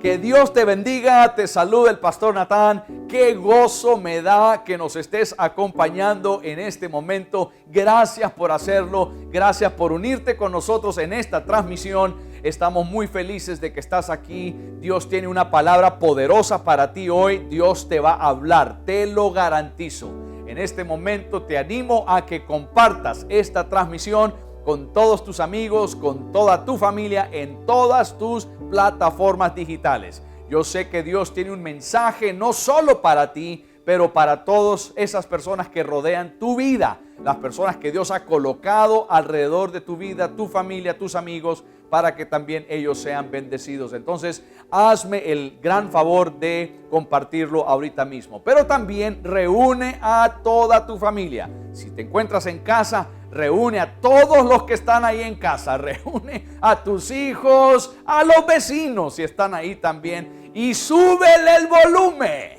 Que Dios te bendiga, te saluda el pastor Natán. Qué gozo me da que nos estés acompañando en este momento. Gracias por hacerlo, gracias por unirte con nosotros en esta transmisión. Estamos muy felices de que estás aquí. Dios tiene una palabra poderosa para ti hoy. Dios te va a hablar, te lo garantizo. En este momento te animo a que compartas esta transmisión con todos tus amigos, con toda tu familia, en todas tus plataformas digitales. Yo sé que Dios tiene un mensaje no solo para ti, pero para todas esas personas que rodean tu vida, las personas que Dios ha colocado alrededor de tu vida, tu familia, tus amigos, para que también ellos sean bendecidos. Entonces, hazme el gran favor de compartirlo ahorita mismo. Pero también reúne a toda tu familia. Si te encuentras en casa, reúne a todos los que están ahí en casa. Reúne a tus hijos, a los vecinos si están ahí también. Y súbele el volumen.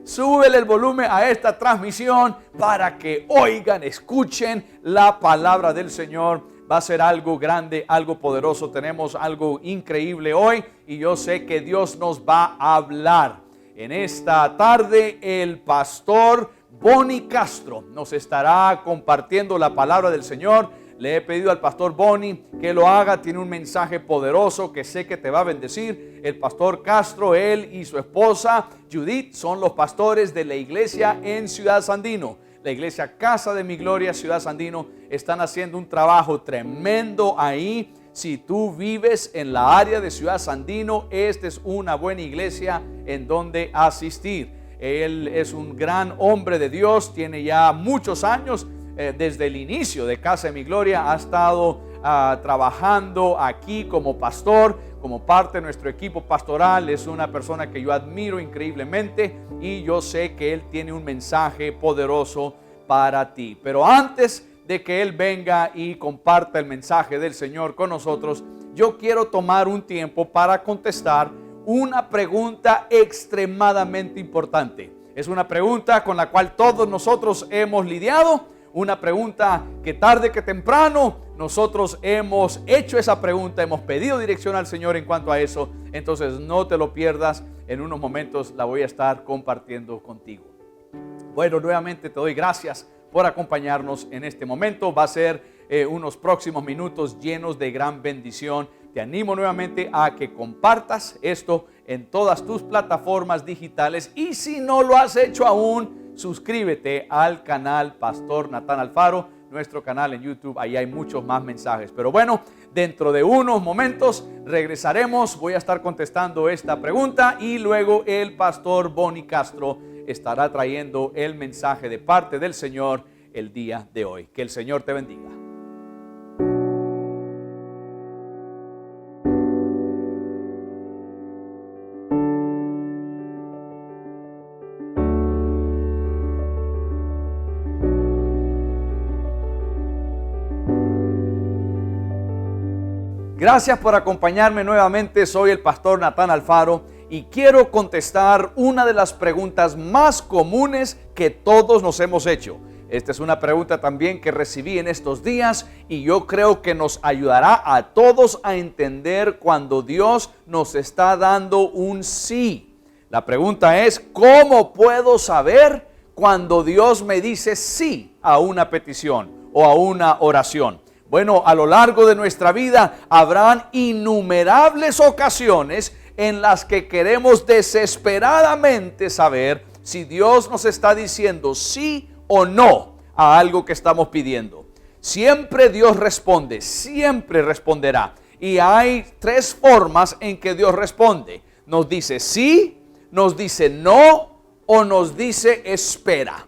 Súbele el volumen a esta transmisión para que oigan, escuchen la palabra del Señor. Va a ser algo grande, algo poderoso. Tenemos algo increíble hoy y yo sé que Dios nos va a hablar. En esta tarde el pastor Bonnie Castro nos estará compartiendo la palabra del Señor. Le he pedido al pastor Bonnie que lo haga. Tiene un mensaje poderoso que sé que te va a bendecir. El pastor Castro, él y su esposa Judith son los pastores de la iglesia en Ciudad Sandino. La iglesia Casa de Mi Gloria, Ciudad Sandino, están haciendo un trabajo tremendo ahí. Si tú vives en la área de Ciudad Sandino, esta es una buena iglesia en donde asistir. Él es un gran hombre de Dios, tiene ya muchos años, desde el inicio de Casa de Mi Gloria, ha estado trabajando aquí como pastor, como parte de nuestro equipo pastoral. Es una persona que yo admiro increíblemente y yo sé que él tiene un mensaje poderoso para ti. Pero antes de que él venga y comparta el mensaje del Señor con nosotros, yo quiero tomar un tiempo para contestar una pregunta extremadamente importante. Es una pregunta con la cual todos nosotros hemos lidiado, una pregunta que tarde que temprano nosotros hemos hecho esa pregunta, hemos pedido dirección al Señor en cuanto a eso. Entonces no te lo pierdas, en unos momentos la voy a estar compartiendo contigo. Bueno, nuevamente te doy gracias por acompañarnos en este momento. Va a ser unos próximos minutos llenos de gran bendición. Te animo nuevamente a que compartas esto en todas tus plataformas digitales y si no lo has hecho aún, suscríbete al canal Pastor Natán Alfaro, nuestro canal en YouTube. Ahí hay muchos más mensajes. Pero bueno, dentro de unos momentos regresaremos. Voy a estar contestando esta pregunta y luego el pastor Bonnie Castro estará trayendo el mensaje de parte del Señor el día de hoy. Que el Señor te bendiga. Gracias por acompañarme nuevamente. Soy el pastor Natán Alfaro y quiero contestar una de las preguntas más comunes que todos nos hemos hecho. Esta es una pregunta también que recibí en estos días y yo creo que nos ayudará a todos a entender cuando Dios nos está dando un sí. La pregunta es, ¿cómo puedo saber cuando Dios me dice sí a una petición o a una oración? Bueno, a lo largo de nuestra vida habrán innumerables ocasiones en las que queremos desesperadamente saber si Dios nos está diciendo sí o no a algo que estamos pidiendo. Siempre Dios responde, siempre responderá. Y hay tres formas en que Dios responde. Nos dice sí, nos dice no o nos dice espera.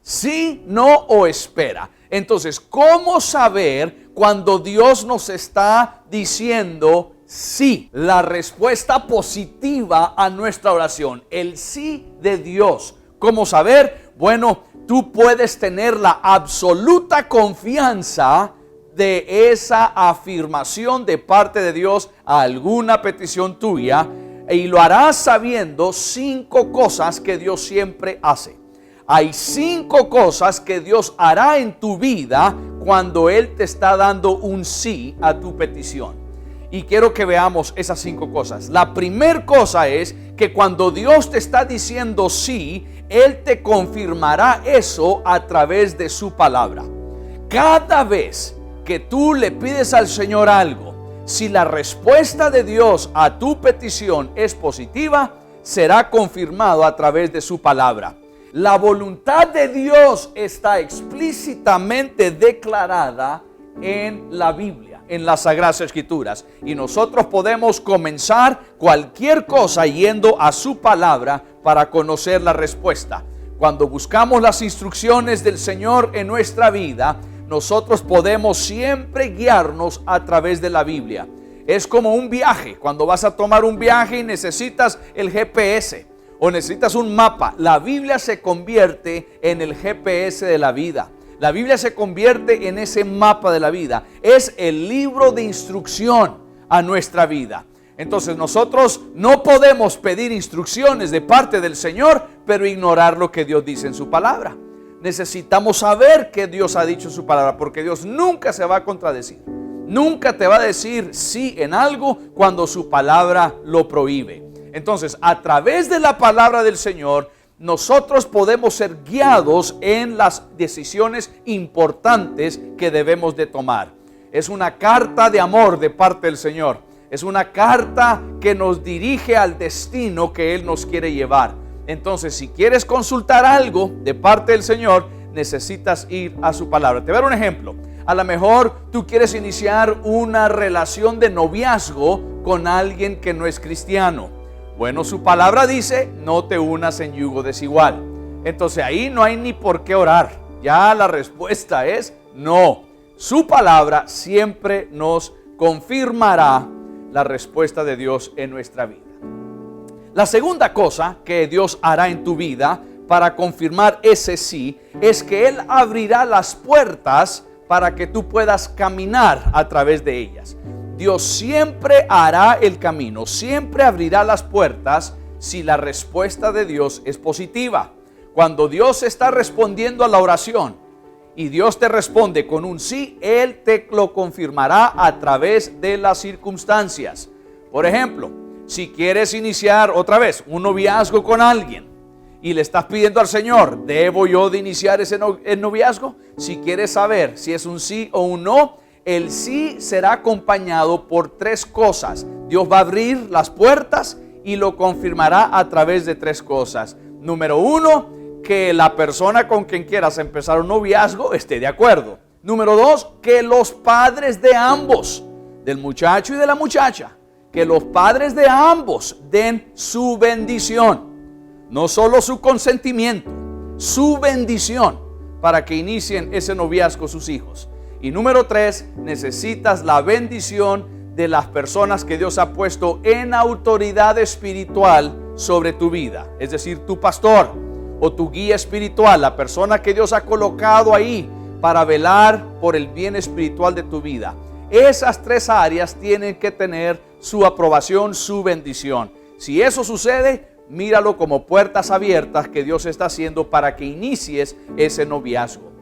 Sí, no o espera. Entonces, ¿cómo saber cuando Dios nos está diciendo sí? La respuesta positiva a nuestra oración, el sí de Dios. ¿Cómo saber? Bueno, tú puedes tener la absoluta confianza de esa afirmación de parte de Dios a alguna petición tuya y lo harás sabiendo 5 cosas que Dios siempre hace. Hay 5 cosas que Dios hará en tu vida cuando Él te está dando un sí a tu petición. Y quiero que veamos esas 5 cosas. La primera cosa es que cuando Dios te está diciendo sí, Él te confirmará eso a través de su palabra. Cada vez que tú le pides al Señor algo, si la respuesta de Dios a tu petición es positiva, será confirmado a través de su palabra. La voluntad de Dios está explícitamente declarada en la Biblia, en las Sagradas Escrituras. Y nosotros podemos comenzar cualquier cosa yendo a su palabra para conocer la respuesta. Cuando buscamos las instrucciones del Señor en nuestra vida, nosotros podemos siempre guiarnos a través de la Biblia. Es como un viaje. Cuando vas a tomar un viaje y necesitas el GPS o necesitas un mapa, la Biblia se convierte en el GPS de la vida. La Biblia se convierte en ese mapa de la vida. Es el libro de instrucción a nuestra vida. Entonces nosotros no podemos pedir instrucciones de parte del Señor, pero ignorar lo que Dios dice en su palabra. Necesitamos saber qué Dios ha dicho en su palabra, porque Dios nunca se va a contradecir. Nunca te va a decir sí en algo cuando su palabra lo prohíbe. Entonces, a través de la palabra del Señor, nosotros podemos ser guiados en las decisiones importantes que debemos de tomar. Es una carta de amor de parte del Señor. Es una carta que nos dirige al destino que Él nos quiere llevar. Entonces, si quieres consultar algo de parte del Señor, necesitas ir a su palabra. Te voy a dar un ejemplo. A lo mejor tú quieres iniciar una relación de noviazgo con alguien que no es cristiano. Bueno, su palabra dice, no te unas en yugo desigual. Entonces ahí no hay ni por qué orar. Ya la respuesta es no. Su palabra siempre nos confirmará la respuesta de Dios en nuestra vida. La segunda cosa que Dios hará en tu vida para confirmar ese sí, es que Él abrirá las puertas para que tú puedas caminar a través de ellas. Dios siempre hará el camino, siempre abrirá las puertas si la respuesta de Dios es positiva. Cuando Dios está respondiendo a la oración y Dios te responde con un sí, Él te lo confirmará a través de las circunstancias. Por ejemplo, si quieres iniciar otra vez un noviazgo con alguien y le estás pidiendo al Señor, ¿debo yo de iniciar el noviazgo? Si quieres saber si es un sí o un no, el sí será acompañado por 3 cosas. Dios va a abrir las puertas y lo confirmará a través de 3 cosas. Número 1, que la persona con quien quieras empezar un noviazgo esté de acuerdo. Número 2, que los padres de ambos, del muchacho y de la muchacha, que los padres de ambos den su bendición. No solo su consentimiento, su bendición para que inicien ese noviazgo sus hijos. Y número 3, necesitas la bendición de las personas que Dios ha puesto en autoridad espiritual sobre tu vida. Es decir, tu pastor o tu guía espiritual, la persona que Dios ha colocado ahí para velar por el bien espiritual de tu vida. Esas 3 áreas tienen que tener su aprobación, su bendición. Si eso sucede, míralo como puertas abiertas que Dios está haciendo para que inicies ese noviazgo.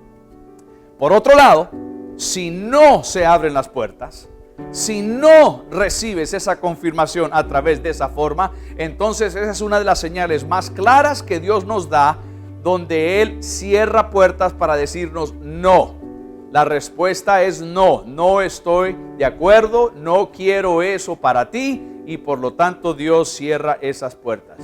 Por otro lado, si no se abren las puertas, si no recibes esa confirmación a través de esa forma, entonces esa es una de las señales más claras que Dios nos da, donde Él cierra puertas para decirnos no. La respuesta es no, no estoy de acuerdo, no quiero eso para ti, y por lo tanto Dios cierra esas puertas.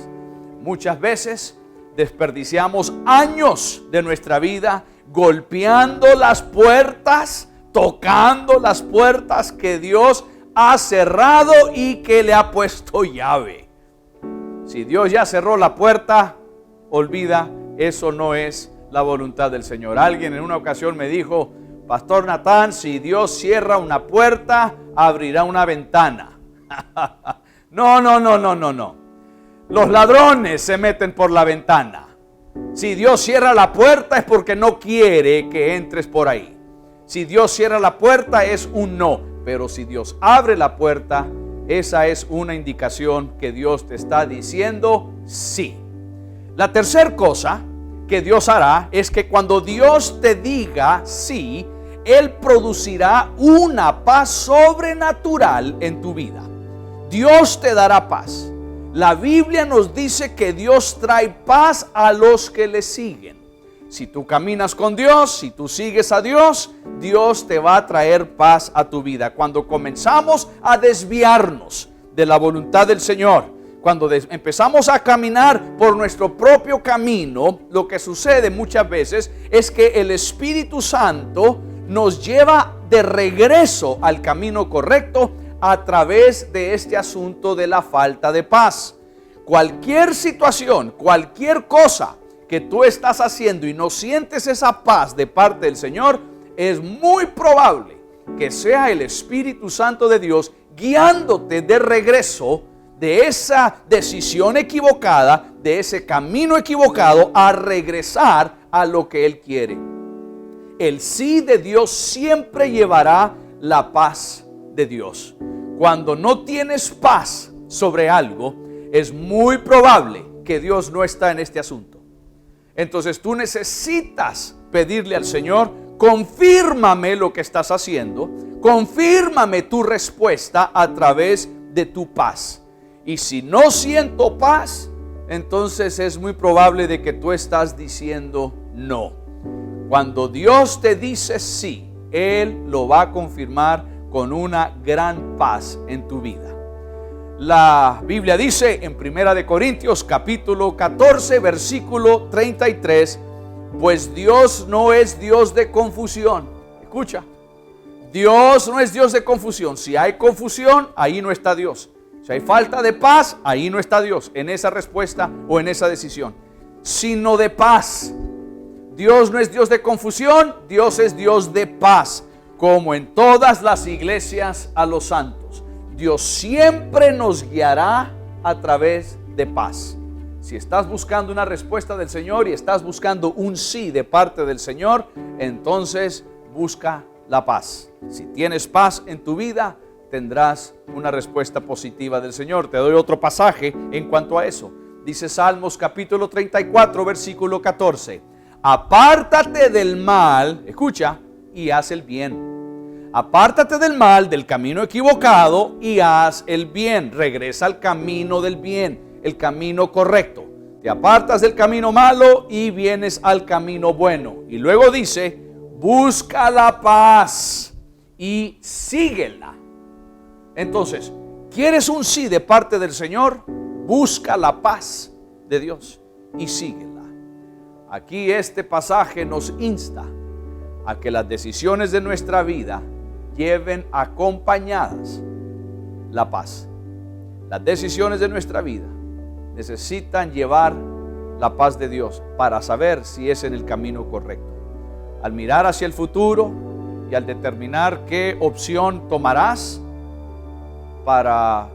Muchas veces desperdiciamos años de nuestra vida golpeando las puertas, tocando las puertas que Dios ha cerrado y que le ha puesto llave. Si Dios ya cerró la puerta, olvida, eso no es la voluntad del Señor. Alguien en una ocasión me dijo, Pastor Natán, si Dios cierra una puerta, abrirá una ventana. No. Los ladrones se meten por la ventana. Si Dios cierra la puerta es porque no quiere que entres por ahí. Si Dios cierra la puerta es un no. Pero si Dios abre la puerta, esa es una indicación que Dios te está diciendo sí. La tercera cosa que Dios hará es que cuando Dios te diga sí, Él producirá una paz sobrenatural en tu vida. Dios te dará paz. La Biblia nos dice que Dios trae paz a los que le siguen. Si tú caminas con Dios, si tú sigues a Dios, Dios te va a traer paz a tu vida. Cuando comenzamos a desviarnos de la voluntad del Señor, cuando empezamos a caminar por nuestro propio camino, lo que sucede muchas veces es que el Espíritu Santo nos lleva de regreso al camino correcto a través de este asunto de la falta de paz. Cualquier situación, cualquier cosa que tú estás haciendo y no sientes esa paz de parte del Señor, es muy probable que sea el Espíritu Santo de Dios guiándote de regreso de esa decisión equivocada, de ese camino equivocado, a regresar a lo que Él quiere. El sí de Dios siempre llevará la paz de Dios. Cuando no tienes paz sobre algo, es muy probable que Dios no está en este asunto. Entonces tú necesitas pedirle al Señor: confírmame lo que estás haciendo, confírmame tu respuesta a través de tu paz. Y si no siento paz, entonces es muy probable de que tú estás diciendo no. Cuando Dios te dice sí, Él lo va a confirmar con una gran paz en tu vida. La Biblia dice en 1 Corintios capítulo 14 versículo 33, pues Dios no es Dios de confusión. Escucha, Dios no es Dios de confusión. Si hay confusión, ahí no está Dios. Si hay falta de paz, ahí no está Dios en esa respuesta o en esa decisión, sino de paz. Dios no es Dios de confusión, Dios es Dios de paz, como en todas las iglesias a los santos. Dios siempre nos guiará a través de paz. Si estás buscando una respuesta del Señor y estás buscando un sí de parte del Señor, entonces busca la paz. Si tienes paz en tu vida, tendrás una respuesta positiva del Señor. Te doy otro pasaje en cuanto a eso. Dice Salmos capítulo 34, versículo 14. Apártate del mal, escucha, y haz el bien. Apártate del mal, del camino equivocado, y haz el bien. Regresa al camino del bien, el camino correcto. Te apartas del camino malo y vienes al camino bueno. Y luego dice, busca la paz y síguela. Entonces, ¿quieres un sí de parte del Señor? Busca la paz de Dios y síguela. Aquí este pasaje nos insta a que las decisiones de nuestra vida lleven acompañadas la paz. Las decisiones de nuestra vida necesitan llevar la paz de Dios para saber si es en el camino correcto. Al mirar hacia el futuro y al determinar qué opción tomarás para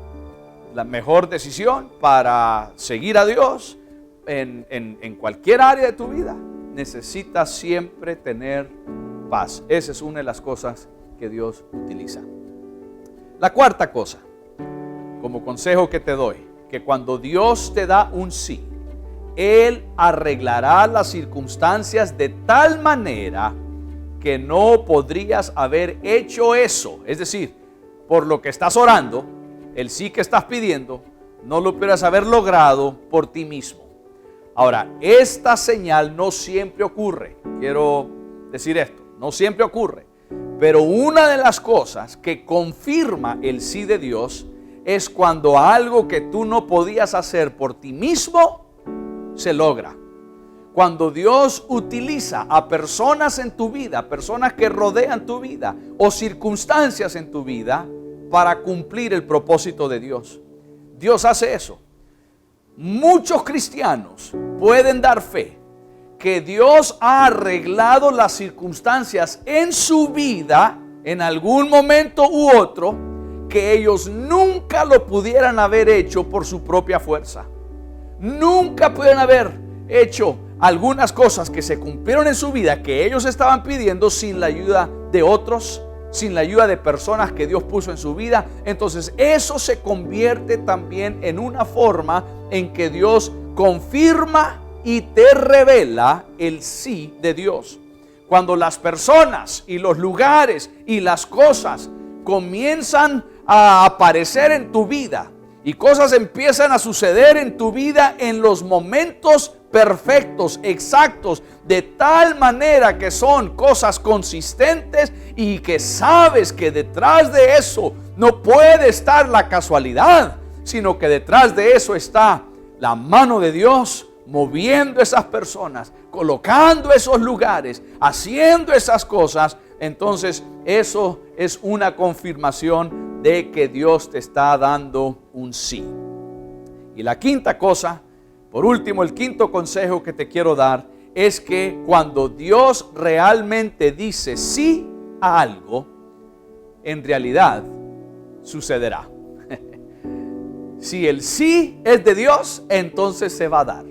la mejor decisión, para seguir a Dios en cualquier área de tu vida, necesitas siempre tener paz. Esa es una de las cosas que Dios utiliza. La cuarta cosa, como consejo que te doy, que cuando Dios te da un sí, Él arreglará las circunstancias de tal manera que no podrías haber hecho eso. Es decir, por lo que estás orando, el sí que estás pidiendo, no lo pudieras haber logrado por ti mismo. Ahora, esta señal no siempre ocurre. Quiero decir esto, no siempre ocurre. Pero una de las cosas que confirma el sí de Dios es cuando algo que tú no podías hacer por ti mismo se logra. Cuando Dios utiliza a personas en tu vida, personas que rodean tu vida o circunstancias en tu vida para cumplir el propósito de Dios. Dios hace eso. Muchos cristianos pueden dar fe que Dios ha arreglado las circunstancias en su vida en algún momento u otro que ellos nunca lo pudieran haber hecho por su propia fuerza. Nunca pudieran haber hecho algunas cosas que se cumplieron en su vida que ellos estaban pidiendo sin la ayuda de otros, sin la ayuda de personas que Dios puso en su vida. Entonces eso se convierte también en una forma en que Dios confirma y te revela el sí de Dios. Cuando las personas y los lugares y las cosas comienzan a aparecer en tu vida y cosas empiezan a suceder en tu vida en los momentos perfectos, exactos, de tal manera que son cosas consistentes y que sabes que detrás de eso no puede estar la casualidad, sino que detrás de eso está la mano de Dios moviendo esas personas, colocando esos lugares, haciendo esas cosas. Entonces eso es una confirmación de que Dios te está dando un sí. Y la quinta cosa, por último, el quinto consejo que te quiero dar es que cuando Dios realmente dice sí a algo, en realidad sucederá. Si el sí es de Dios, entonces se va a dar.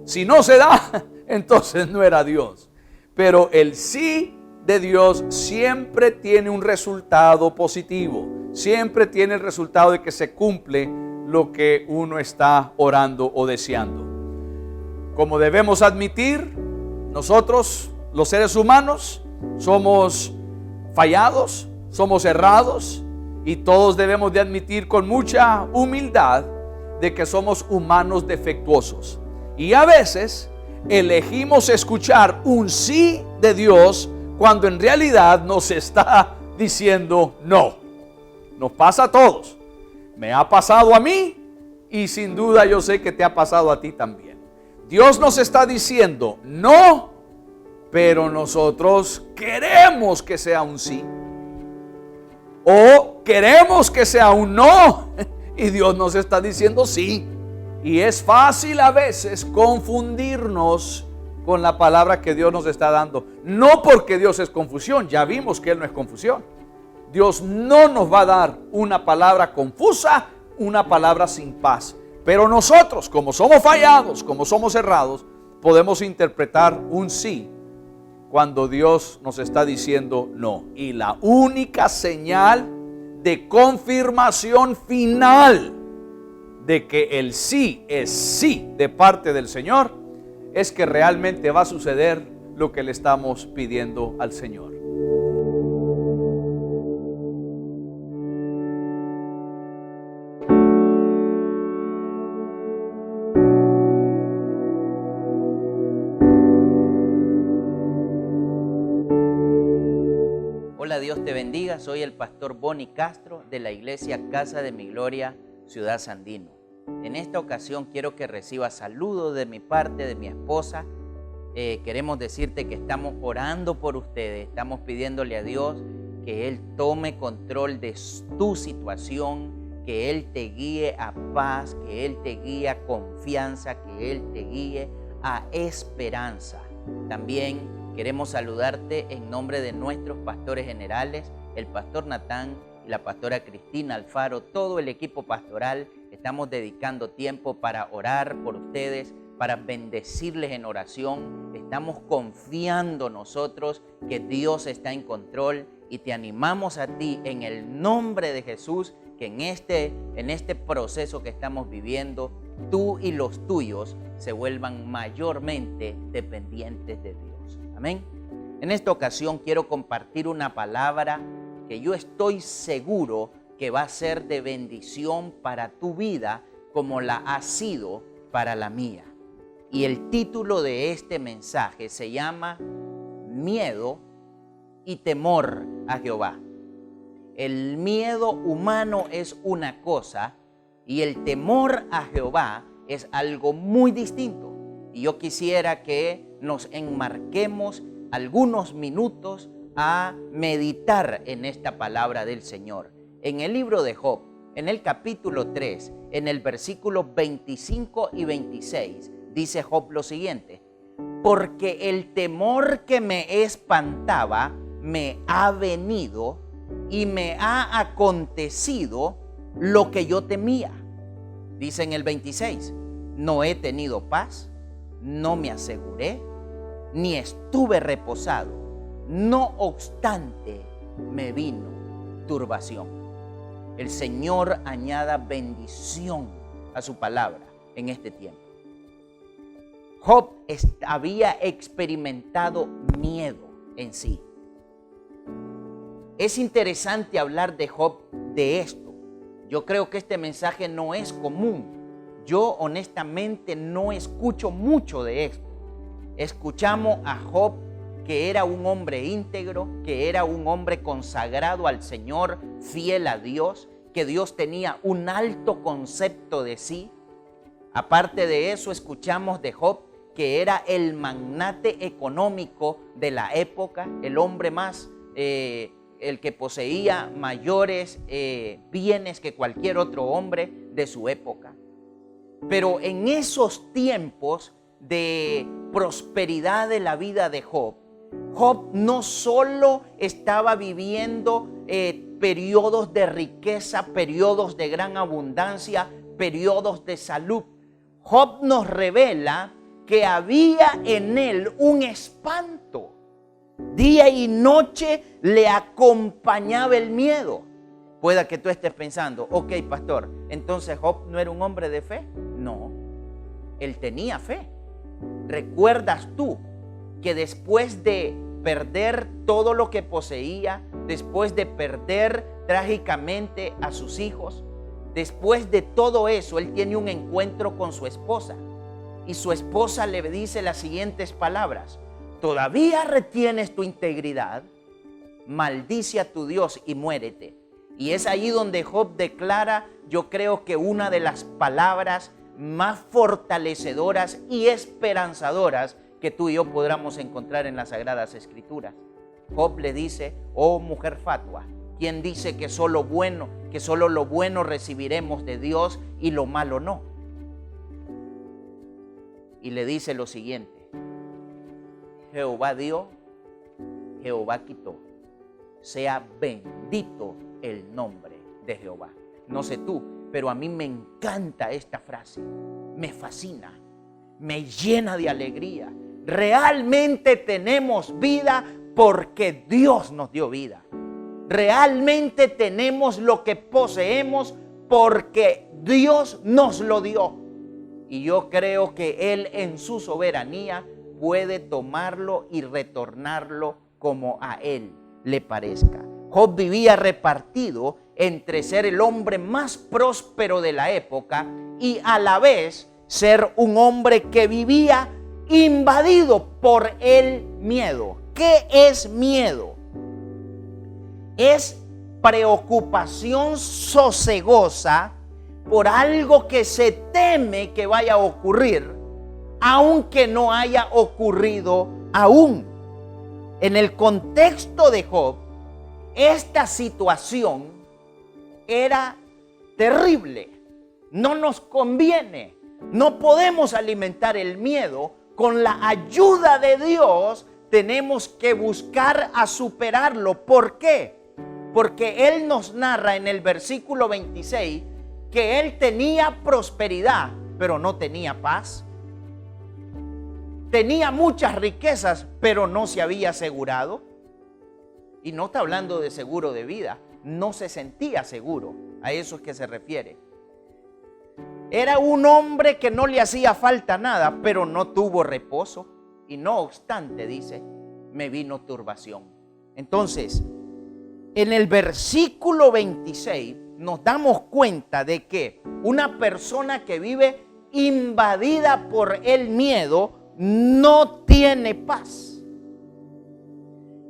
Si no se da, entonces no era Dios. Pero el sí de Dios siempre tiene un resultado positivo. Siempre tiene el resultado de que se cumple lo que uno está orando o deseando. Como debemos admitir, nosotros, los seres humanos, somos fallados, somos errados, y todos debemos de admitir con mucha humildad de que somos humanos defectuosos. Y a veces elegimos escuchar un sí de Dios cuando en realidad nos está diciendo no. Nos pasa a todos. Me ha pasado a mí y sin duda yo sé que te ha pasado a ti también. Dios nos está diciendo no, pero nosotros queremos que sea un sí. O queremos que sea un no y Dios nos está diciendo sí. Y es fácil a veces confundirnos con la palabra que Dios nos está dando. No porque Dios es confusión, ya vimos que Él no es confusión. Dios no nos va a dar una palabra confusa, una palabra sin paz. Pero nosotros, como somos fallados, como somos errados, podemos interpretar un sí cuando Dios nos está diciendo no. Y la única señal de confirmación final de que el sí es sí de parte del Señor es que realmente va a suceder lo que le estamos pidiendo al Señor. Hola, Dios te bendiga. Soy el pastor Boni Castro de la iglesia Casa de Mi Gloria, Ciudad Sandino. En esta ocasión quiero que recibas saludos de mi parte, de mi esposa. Queremos decirte que estamos orando por ustedes, estamos pidiéndole a Dios que Él tome control de tu situación, que Él te guíe a paz, que Él te guíe a confianza, que Él te guíe a esperanza. También queremos saludarte en nombre de nuestros pastores generales, el pastor Natán y la pastora Cristina Alfaro, todo el equipo pastoral. Estamos dedicando tiempo para orar por ustedes, para bendecirles en oración. Estamos confiando nosotros que Dios está en control y te animamos a ti en el nombre de Jesús que en este proceso que estamos viviendo, tú y los tuyos se vuelvan mayormente dependientes de Dios. Amén. En esta ocasión quiero compartir una palabra que yo estoy seguro que va a ser de bendición para tu vida como la ha sido para la mía. Y el título de este mensaje se llama Miedo y temor a Jehová. El miedo humano es una cosa y el temor a Jehová es algo muy distinto. Y yo quisiera que nos enmarquemos algunos minutos a meditar en esta palabra del Señor. En el libro de Job, en el capítulo 3, en el versículo 25 y 26, dice Job lo siguiente: porque el temor que me espantaba me ha venido y me ha acontecido lo que yo temía. Dice en el 26, no he tenido paz, no me aseguré, ni estuve reposado, no obstante me vino turbación. El Señor añada bendición a su palabra en este tiempo. Job había experimentado miedo. en sí. Es interesante hablar de Job de esto. Yo creo que este mensaje no es común. Yo honestamente no escucho mucho de esto. Escuchamos a Job, que era un hombre íntegro, que era un hombre consagrado al Señor, fiel a Dios, que Dios tenía un alto concepto de sí. Aparte de eso, escuchamos de Job, que era el magnate económico de la época, el hombre más, el que poseía mayores bienes que cualquier otro hombre de su época. Pero en esos tiempos de prosperidad de la vida de Job, Job no solo estaba viviendo periodos de riqueza, periodos de gran abundancia, periodos de salud. Job nos revela que había en él un espanto. Día y noche le acompañaba el miedo. Pueda que tú estés pensando, ok, pastor, entonces Job no era un hombre de fe. No, él tenía fe. ¿Recuerdas tú que después de perder todo lo que poseía, después de perder trágicamente a sus hijos, después de todo eso, él tiene un encuentro con su esposa? Y su esposa le dice las siguientes palabras: ¿todavía retienes tu integridad? Maldice a tu Dios y muérete. Y es ahí donde Job declara, yo creo que una de las palabras más fortalecedoras y esperanzadoras que tú y yo podamos encontrar en las Sagradas Escrituras. Job le dice: oh mujer fatua, ¿quién dice que solo lo bueno recibiremos de Dios y lo malo no? Y le dice lo siguiente: Jehová dio, Jehová quitó, sea bendito el nombre de Jehová. No sé tú, pero a mí me encanta esta frase, me fascina, me llena de alegría. Realmente tenemos vida porque Dios nos dio vida. Realmente tenemos lo que poseemos porque Dios nos lo dio. Y yo creo que Él en su soberanía puede tomarlo y retornarlo como a Él le parezca. Job vivía repartido entre ser el hombre más próspero de la época y a la vez ser un hombre que vivía invadido por el miedo. ¿Qué es miedo? Es preocupación sosegosa por algo que se teme que vaya a ocurrir, aunque no haya ocurrido aún. En el contexto de Job, esta situación era terrible. No nos conviene. No podemos alimentar el miedo. Con la ayuda de Dios tenemos que buscar a superarlo. ¿Por qué? Porque Él nos narra en el versículo 26 que Él tenía prosperidad, pero no tenía paz. Tenía muchas riquezas, pero no se había asegurado. Y no está hablando de seguro de vida. No se sentía seguro. A eso es que se refiere. Era un hombre que no le hacía falta nada, pero no tuvo reposo. Y no obstante, dice, me vino turbación. Entonces, en el versículo 26 nos damos cuenta de que una persona que vive invadida por el miedo no tiene paz.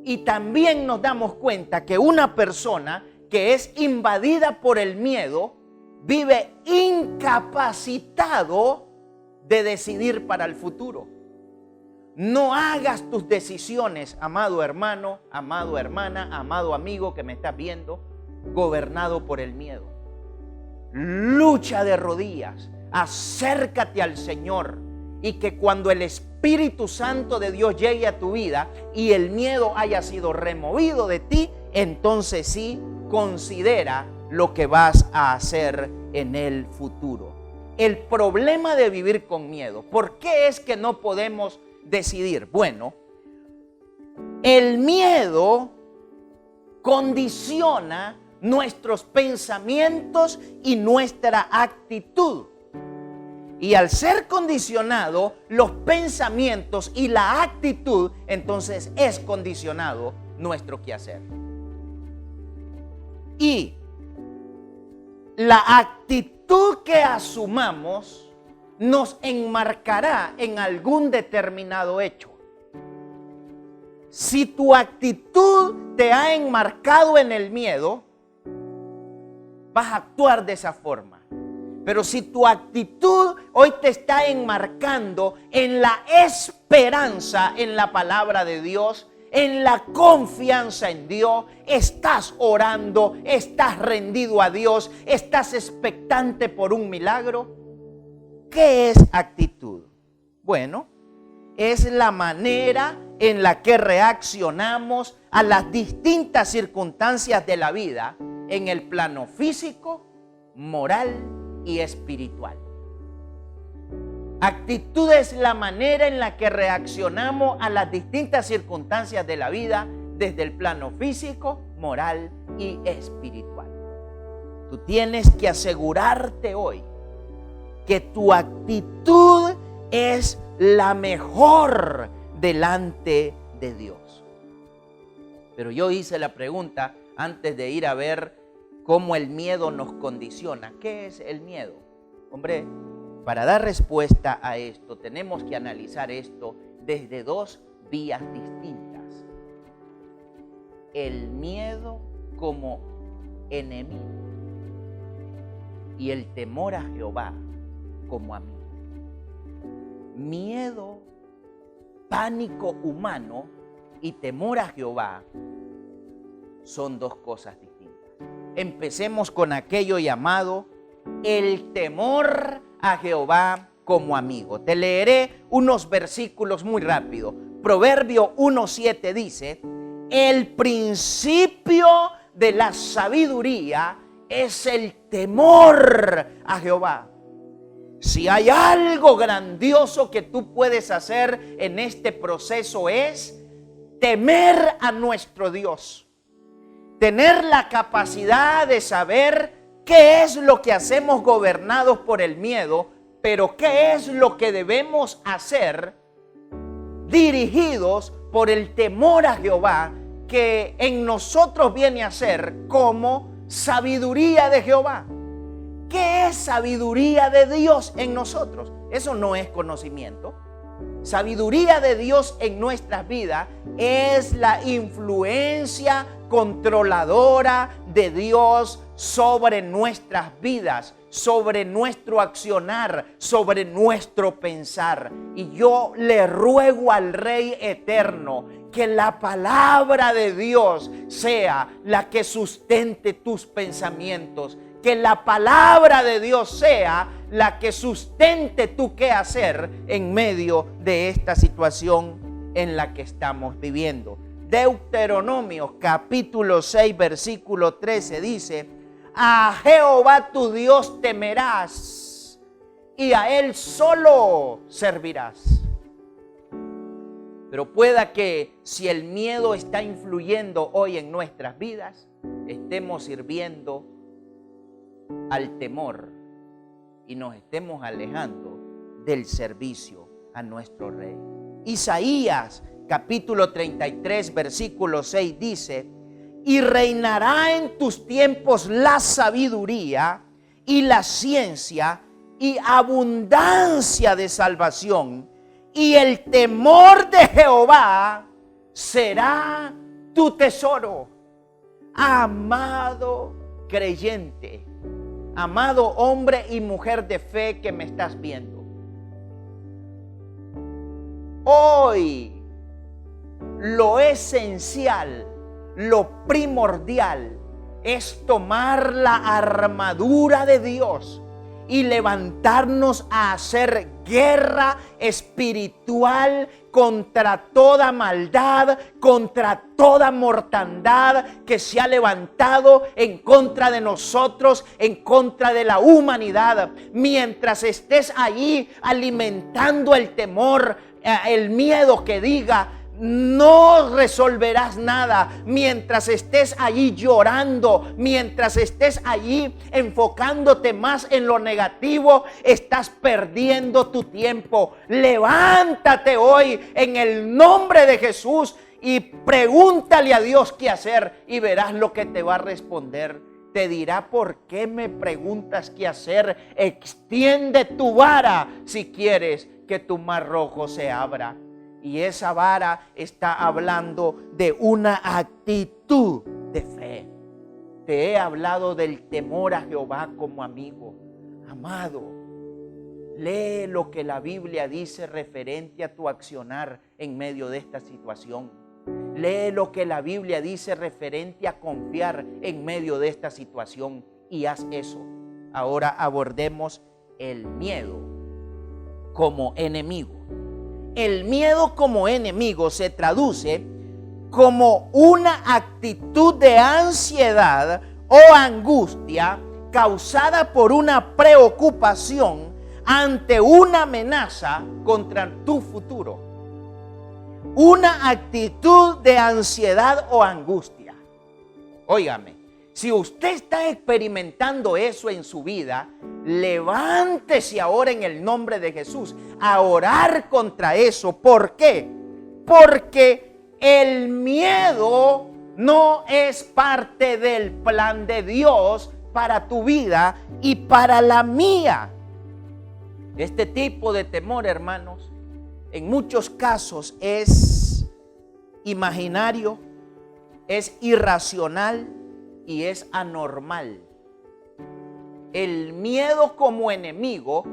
Y también nos damos cuenta que una persona que es invadida por el miedo vive incapacitado de decidir para el futuro. No hagas tus decisiones, amado hermano, amado hermana, amado amigo que me estás viendo, gobernado por el miedo. Lucha de rodillas, acércate al Señor, y que cuando el Espíritu Santo de Dios llegue a tu vida y el miedo haya sido removido de ti, entonces sí, considera lo que vas a hacer en el futuro. El problema de vivir con miedo, ¿por qué es que no podemos decidir? Bueno, el miedo condiciona nuestros pensamientos y nuestra actitud. Y al ser condicionado, los pensamientos y la actitud, entonces es condicionado nuestro quehacer. Y la actitud que asumamos nos enmarcará en algún determinado hecho. Si tu actitud te ha enmarcado en el miedo, vas a actuar de esa forma. Pero si tu actitud hoy te está enmarcando en la esperanza en la palabra de Dios, en la confianza en Dios, estás orando, estás rendido a Dios, estás expectante por un milagro. ¿Qué es actitud? Bueno, es la manera en la que reaccionamos a las distintas circunstancias de la vida en el plano físico, moral y espiritual. Actitud es la manera en la que reaccionamos a las distintas circunstancias de la vida desde el plano físico, moral y espiritual. Tú tienes que asegurarte hoy que tu actitud es la mejor delante de Dios. Pero yo hice la pregunta antes de ir a ver cómo el miedo nos condiciona. ¿Qué es el miedo? Hombre, para dar respuesta a esto tenemos que analizar esto desde dos vías distintas. El miedo como enemigo y el temor a Jehová como amigo. Miedo, pánico humano y temor a Jehová son dos cosas distintas. Empecemos con aquello llamado el temor a Jehová como amigo. Te leeré unos versículos muy rápido. Proverbio 1:7 dice: el principio de la sabiduría es el temor a Jehová. Si hay algo grandioso que tú puedes hacer en este proceso es temer a nuestro Dios. Tener la capacidad de saber qué es lo que hacemos gobernados por el miedo, pero qué es lo que debemos hacer dirigidos por el temor a Jehová, que en nosotros viene a ser como sabiduría de Jehová. ¿Qué es sabiduría de Dios en nosotros? Eso no es conocimiento. Sabiduría de Dios en nuestras vidas es la influencia controladora de Dios sobre nuestras vidas, sobre nuestro accionar, sobre nuestro pensar. Y yo le ruego al Rey eterno que la palabra de Dios sea la que sustente tus pensamientos, que la palabra de Dios sea la que sustente tu quehacer en medio de esta situación en la que estamos viviendo. Deuteronomio capítulo 6 versículo 13 dice: a Jehová tu Dios temerás y a Él solo servirás. Pero pueda que si el miedo está influyendo hoy en nuestras vidas, estemos sirviendo al temor y nos estemos alejando del servicio a nuestro Rey. Isaías capítulo 33 versículo 6 dice: y reinará en tus tiempos la sabiduría y la ciencia y abundancia de salvación, y el temor de Jehová será tu tesoro. Amado creyente, amado hombre y mujer de fe que me estás viendo, hoy lo esencial, lo primordial es tomar la armadura de Dios y levantarnos a hacer guerra espiritual contra toda maldad, contra toda mortandad que se ha levantado en contra de nosotros, en contra de la humanidad. Mientras estés allí alimentando el temor, el miedo que diga: no resolverás nada mientras estés allí llorando, mientras estés allí enfocándote más en lo negativo. Estás perdiendo tu tiempo. Levántate hoy en el nombre de Jesús y pregúntale a Dios qué hacer y verás lo que te va a responder. Te dirá: ¿por qué me preguntas qué hacer? Extiende tu vara si quieres que tu mar rojo se abra. Y esa vara está hablando de una actitud de fe. Te he hablado del temor a Jehová como amigo. Amado, lee lo que la Biblia dice referente a tu accionar en medio de esta situación. Lee lo que la Biblia dice referente a confiar en medio de esta situación y haz eso. Ahora abordemos el miedo como enemigo. El miedo como enemigo se traduce como una actitud de ansiedad o angustia causada por una preocupación ante una amenaza contra tu futuro. Una actitud de ansiedad o angustia. Óigame, si usted está experimentando eso en su vida, levántese ahora en el nombre de Jesús a orar contra eso. ¿Por qué? Porque el miedo no es parte del plan de Dios para tu vida y para la mía. Este tipo de temor, hermanos, en muchos casos es imaginario, es irracional y es anormal. El miedo como enemigo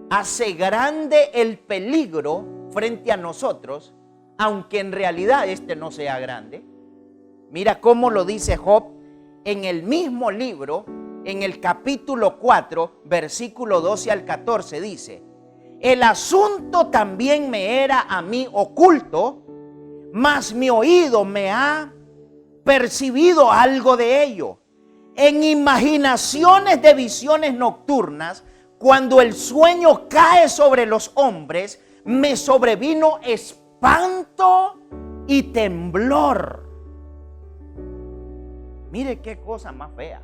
hace grande el peligro frente a nosotros, aunque en realidad este no sea grande. Mira cómo lo dice Job en el mismo libro, en el capítulo 4, versículo 12 al 14, dice: el asunto también me era a mí oculto, mas mi oído me ha percibido algo de ello. En imaginaciones de visiones nocturnas, cuando el sueño cae sobre los hombres, me sobrevino espanto y temblor. Mire qué cosa más fea.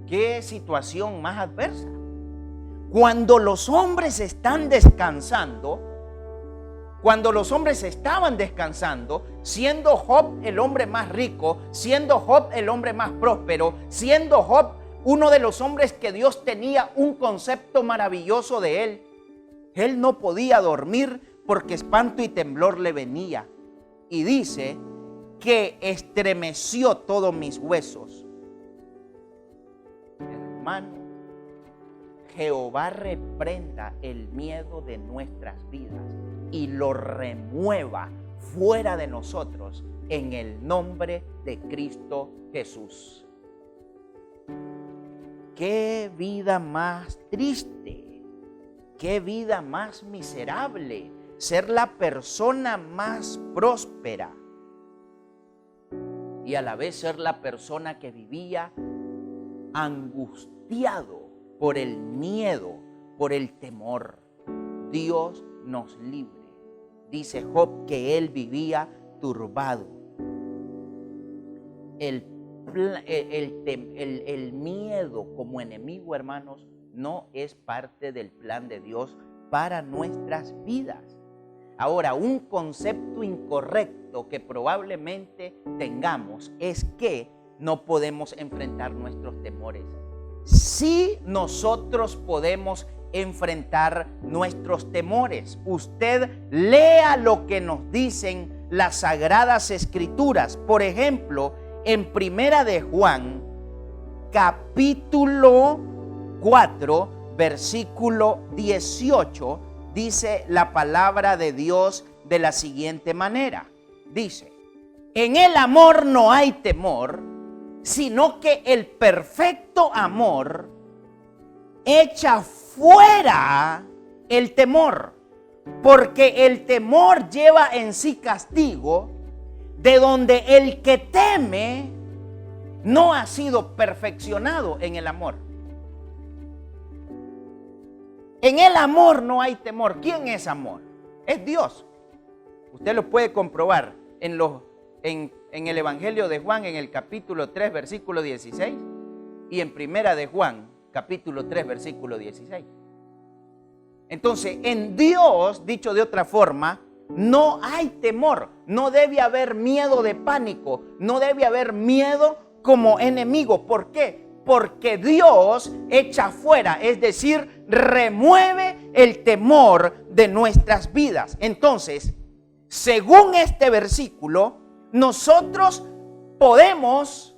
Qué situación más adversa. Cuando los hombres están descansando, cuando los hombres estaban descansando, siendo Job el hombre más rico, siendo Job el hombre más próspero, siendo Job uno de los hombres que Dios tenía un concepto maravilloso de él no podía dormir porque espanto y temblor le venía. Y dice que estremeció todos mis huesos. Hermano, Jehová reprenda el miedo de nuestras vidas y lo remueva fuera de nosotros en el nombre de Cristo Jesús. Qué vida más triste, qué vida más miserable, ser la persona más próspera y a la vez ser la persona que vivía angustiado por el miedo, por el temor. Dios nos libre. Dice Job que él vivía turbado. El miedo como enemigo, hermanos, no es parte del plan de Dios para nuestras vidas. Ahora, un concepto incorrecto que probablemente tengamos es que no podemos enfrentar nuestros temores. Sí, nosotros podemos enfrentar nuestros temores. Usted lea lo que nos dicen las Sagradas Escrituras. Por ejemplo, en Primera de Juan, capítulo 4, versículo 18, dice la palabra de Dios de la siguiente manera. Dice: en el amor no hay temor, sino que el perfecto amor echa fuera el temor, porque el temor lleva en sí castigo, de donde el que teme no ha sido perfeccionado en el amor. En el amor no hay temor. ¿Quién es amor? Es Dios. Usted lo puede comprobar en el Evangelio de Juan, en el capítulo 3, versículo 16, y en Primera de Juan, capítulo 3, versículo 16. Entonces, en Dios, dicho de otra forma, no hay temor, no debe haber miedo de pánico, no debe haber miedo como enemigo. ¿Por qué? Porque Dios echa fuera, es decir, remueve el temor de nuestras vidas. Entonces, según este versículo, nosotros podemos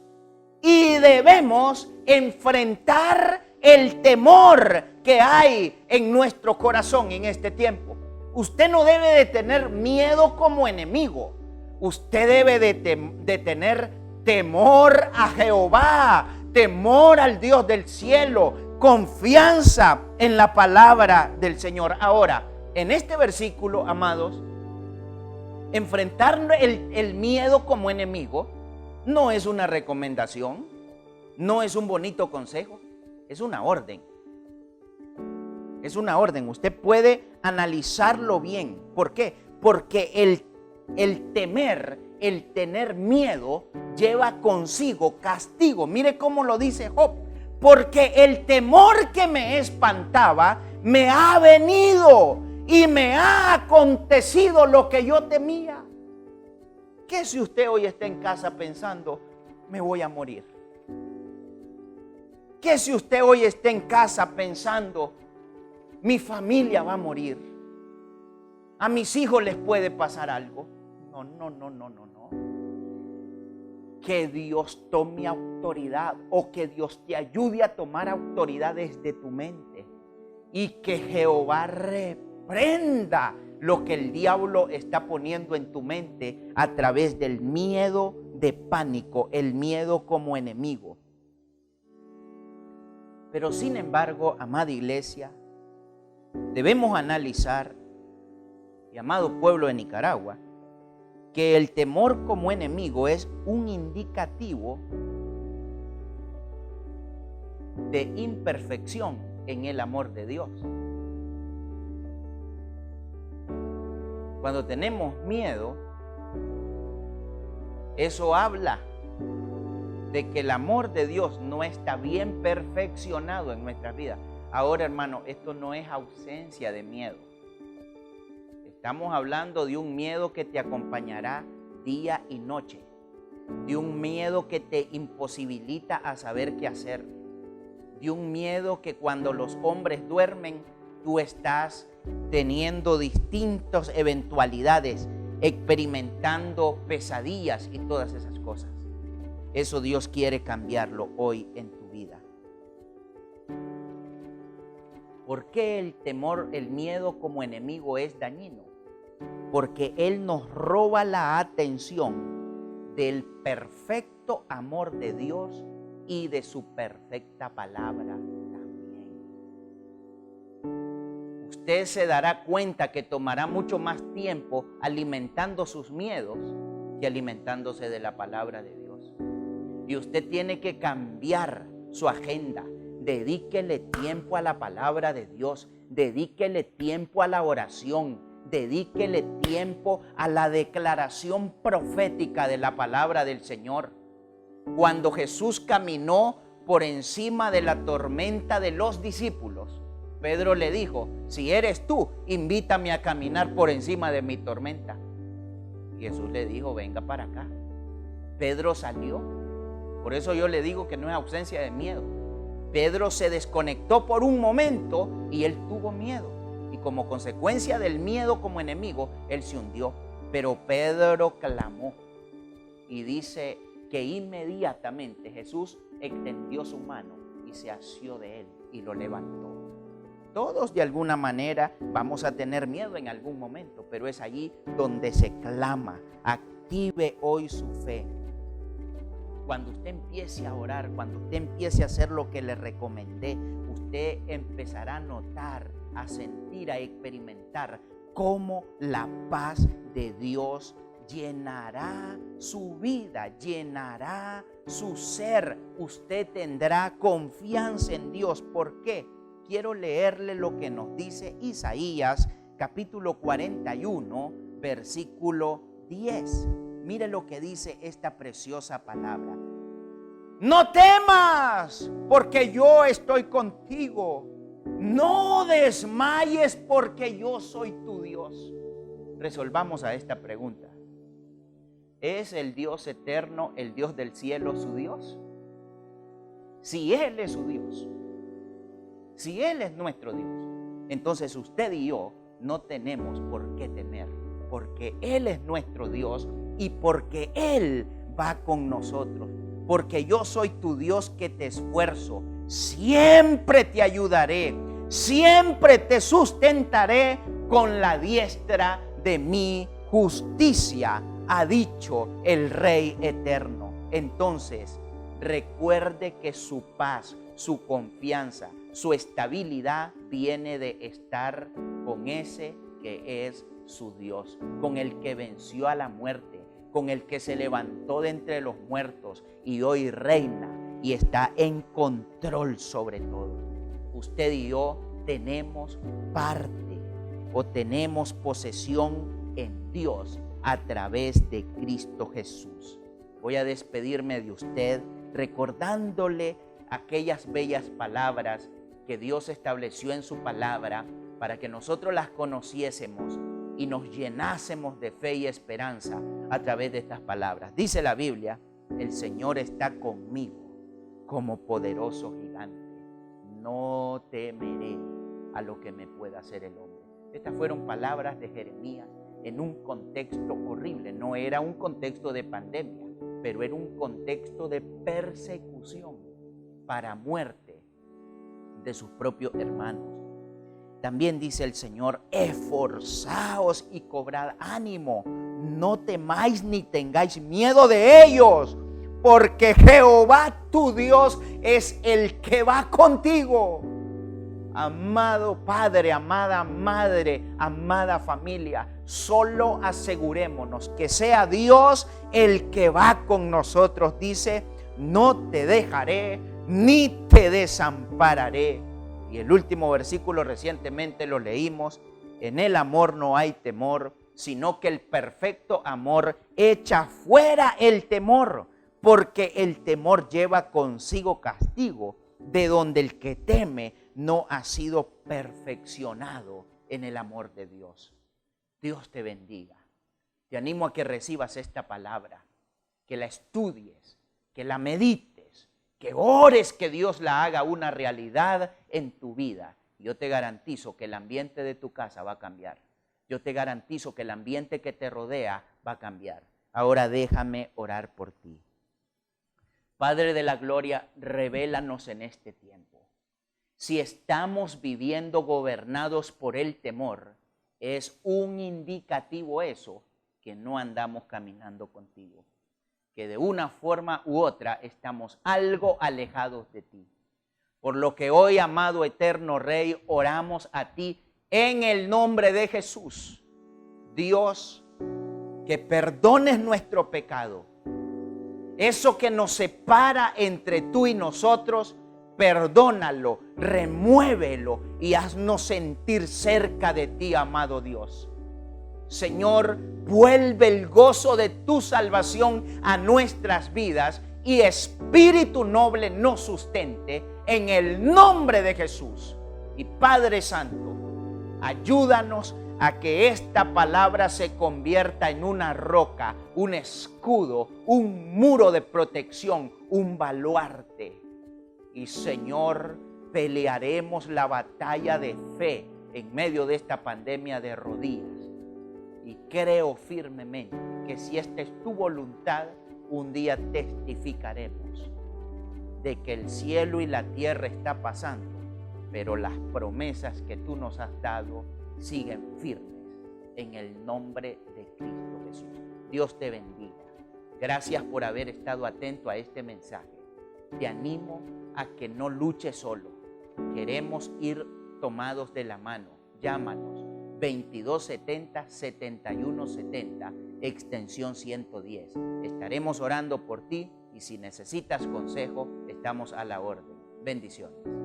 y debemos enfrentar el temor que hay en nuestro corazón en este tiempo. Usted no debe de tener miedo como enemigo. Usted debe de tener temor a Jehová, temor al Dios del cielo, confianza en la palabra del Señor. Ahora, en este versículo, amados, enfrentar el miedo como enemigo no es una recomendación, no es un bonito consejo, es una orden. Es una orden. Usted puede analizarlo bien. ¿Por qué? Porque el temer, el tener miedo, lleva consigo castigo. Mire cómo lo dice Job. Porque el temor que me espantaba me ha venido y me ha acontecido lo que yo temía. ¿Qué si usted hoy está en casa pensando, me voy a morir? ¿Qué si usted hoy está en casa pensando, mi familia va a morir? A mis hijos les puede pasar algo. No. Que Dios tome autoridad, o que Dios te ayude a tomar autoridad desde tu mente, y que Jehová reprenda lo que el diablo está poniendo en tu mente a través del miedo de pánico, el miedo como enemigo. Pero sin embargo, amada iglesia, debemos analizar, y amado pueblo de Nicaragua, que el temor como enemigo es un indicativo de imperfección en el amor de Dios. Cuando tenemos miedo, eso habla de que el amor de Dios no está bien perfeccionado en nuestras vidas. Ahora, hermano, esto no es ausencia de miedo. Estamos hablando de un miedo que te acompañará día y noche, de un miedo que te imposibilita a saber qué hacer, de un miedo que cuando los hombres duermen, tú estás teniendo distintas eventualidades, experimentando pesadillas y todas esas cosas. Eso Dios quiere cambiarlo hoy en tu vida. ¿Por qué el temor, el miedo como enemigo es dañino? Porque Él nos roba la atención del perfecto amor de Dios y de su perfecta palabra también. Usted se dará cuenta que tomará mucho más tiempo alimentando sus miedos que alimentándose de la palabra de Dios. Y usted tiene que cambiar su agenda. Dedíquele tiempo a la palabra de Dios, dedíquele tiempo a la oración, dedíquele tiempo a la declaración profética de la palabra del Señor. Cuando Jesús caminó por encima de la tormenta de los discípulos, Pedro le dijo, si eres tú, invítame a caminar por encima de mi tormenta. Y Jesús le dijo, venga para acá. Pedro salió. Por eso yo le digo que no es ausencia de miedo. Pedro se desconectó por un momento y él tuvo miedo. Y como consecuencia del miedo como enemigo, él se hundió. Pero Pedro clamó. Y dice que inmediatamente Jesús extendió su mano y se asió de él y lo levantó. Todos de alguna manera vamos a tener miedo en algún momento, pero es allí donde se clama. Active hoy su fe. Cuando usted empiece a orar, cuando usted empiece a hacer lo que le recomendé, usted empezará a notar, a sentir, a experimentar cómo la paz de Dios llenará su vida, llenará su ser. Usted tendrá confianza en Dios. ¿Por qué? Quiero leerle lo que nos dice Isaías, capítulo 41, versículo 10. Mire lo que dice esta preciosa palabra. No temas, porque yo estoy contigo. No desmayes, porque yo soy tu Dios. Resolvamos a esta pregunta. ¿Es el Dios eterno, el Dios del cielo, su Dios? Si Él es su Dios, si Él es nuestro Dios, entonces usted y yo no tenemos por qué temer, porque Él es nuestro Dios y porque Él va con nosotros. Porque yo soy tu Dios que te esfuerzo, siempre te ayudaré, siempre te sustentaré con la diestra de mi justicia, ha dicho el Rey eterno. Entonces, recuerde que su paz, su confianza, su estabilidad viene de estar con ese que es su Dios, con el que venció a la muerte, con el que se levantó de entre los muertos y hoy reina y está en control sobre todo. Usted y yo tenemos parte o tenemos posesión en Dios a través de Cristo Jesús. Voy a despedirme de usted recordándole aquellas bellas palabras que Dios estableció en su palabra para que nosotros las conociésemos y nos llenásemos de fe y esperanza a través de estas palabras. Dice la Biblia, el Señor está conmigo como poderoso gigante. No temeré a lo que me pueda hacer el hombre. Estas fueron palabras de Jeremías en un contexto horrible. No era un contexto de pandemia, pero era un contexto de persecución para muerte de sus propios hermanos. También dice el Señor, esforzaos y cobrad ánimo, no temáis ni tengáis miedo de ellos, porque Jehová tu Dios es el que va contigo. Amado Padre, amada Madre, amada familia, solo asegurémonos que sea Dios el que va con nosotros. Dice, no te dejaré ni te desampararé. Y el último versículo recientemente lo leímos, en el amor no hay temor, sino que el perfecto amor echa fuera el temor, porque el temor lleva consigo castigo, de donde el que teme no ha sido perfeccionado en el amor de Dios. Dios te bendiga. Te animo a que recibas esta palabra, que la estudies, que la medites, que ores que Dios la haga una realidad en tu vida. Yo te garantizo que el ambiente de tu casa va a cambiar. Yo te garantizo que el ambiente que te rodea va a cambiar. Ahora déjame orar por ti. Padre de la gloria, revélanos en este tiempo. Si estamos viviendo gobernados por el temor, es un indicativo eso que no andamos caminando contigo. Que de una forma u otra estamos algo alejados de ti. Por lo que hoy, amado eterno Rey, oramos a ti en el nombre de Jesús. Dios, que perdones nuestro pecado. Eso que nos separa entre tú y nosotros, perdónalo, remuévelo y haznos sentir cerca de ti, amado Dios. Señor, vuelve el gozo de tu salvación a nuestras vidas y Espíritu noble nos sustente en el nombre de Jesús. Y Padre Santo, ayúdanos a que esta palabra se convierta en una roca, un escudo, un muro de protección, un baluarte. Y Señor, pelearemos la batalla de fe en medio de esta pandemia de rodillas. Y creo firmemente que si esta es tu voluntad, un día testificaremos de que el cielo y la tierra está pasando, pero las promesas que tú nos has dado siguen firmes en el nombre de Cristo Jesús. Dios te bendiga. Gracias por haber estado atento a este mensaje. Te animo a que no luches solo. Queremos ir tomados de la mano. Llámanos 2270-7170, extensión 110. Estaremos orando por ti y si necesitas consejo, estamos a la orden. Bendiciones.